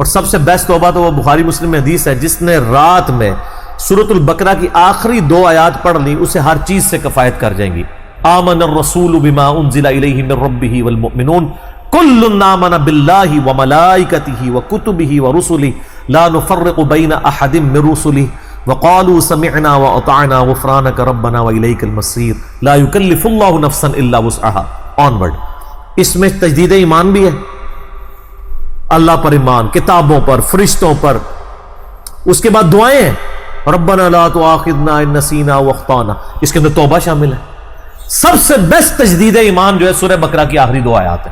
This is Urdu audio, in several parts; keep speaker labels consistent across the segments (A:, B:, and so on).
A: اور سب سے بیسٹ توبہ تو وہ بخاری مسلم میں حدیث ہے، جس نے رات میں سورۃ البقرہ کی آخری 2 آیات پڑھ لی اسے ہر چیز سے کفایت کر جائیں گی۔ آمن الرسول بما انزل الیہ من ربہ والمؤمنون کل آمن باللہ وملائکتہ وکتبہ ورسلہ لا نفرق بین احد من رسلہ وقالوا سمعنا واطعنا غفرانک ربنا والیک المصیر لا یکلف اللہ نفسا الا وسعها۔ آنورڈ، اس میں تجدید ایمان بھی ہے، اللہ پر ایمان، کتابوں پر، فرشتوں پر۔ اس کے بعد دعائیں ہیں، ربنا لا تؤاخذنا ان نسینا واخطانا، اس کے اندر توبہ شامل ہے۔ سب سے بیسٹ تجدید ایمان جو ہے سورہ بقرہ کی آخری 2 آیات ہے،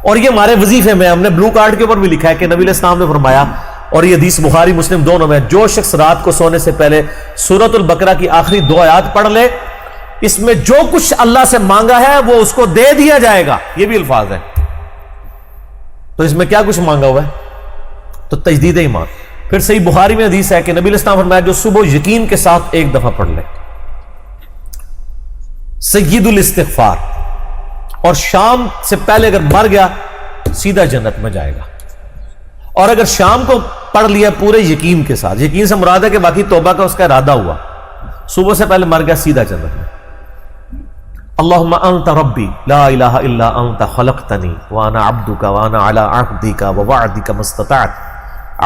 A: اور یہ ہمارے وظیفے میں ہم نے بلو کارڈ کے اوپر بھی لکھا ہے کہ نبی علیہ السلام نے فرمایا، اور یہ حدیث بخاری مسلم دونوں میں، جو شخص رات کو سونے سے پہلے سورۃ البقرہ کی آخری 2 آیات پڑھ لے، اس میں جو کچھ اللہ سے مانگا ہے وہ اس کو دے دیا جائے گا، یہ بھی الفاظ ہے۔ تو اس میں کیا کچھ مانگا ہوا ہے؟ تو تجدید ایمان۔ پھر صحیح بخاری میں حدیث ہے کہ نبی علیہ السلام فرمایا جو صبح یقین کے ساتھ 1 دفعہ پڑھ لے، سید الاستغفار، اور شام سے پہلے اگر مر گیا سیدھا جنت میں جائے گا، اور اگر شام کو پڑھ لیا پورے یقین کے ساتھ، یقین سے مراد ہے کہ باقی توبہ کا اس کا ارادہ ہوا، صبح سے پہلے مر گیا سیدھا جنت میں۔ اللہم انت ربی لا الہ الا انت خلقتنی وانا عبدک وانا علی عہدک ووعدک ما استطعت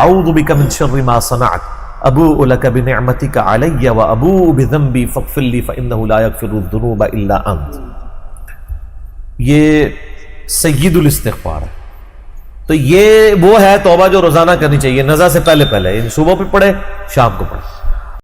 A: اعوذ بک من شر ما صنعت ابوء لک بنعمتک علی وابوء بذنبی فاغفر لی فانہ لا یغفر الذنوب الا انت۔ یہ سید الاستغفار ہے۔ تو یہ وہ ہے توبہ جو روزانہ کرنی چاہیے، نزا سے پہلے پہلے، صبح پہ پڑھے، شام کو پڑھے۔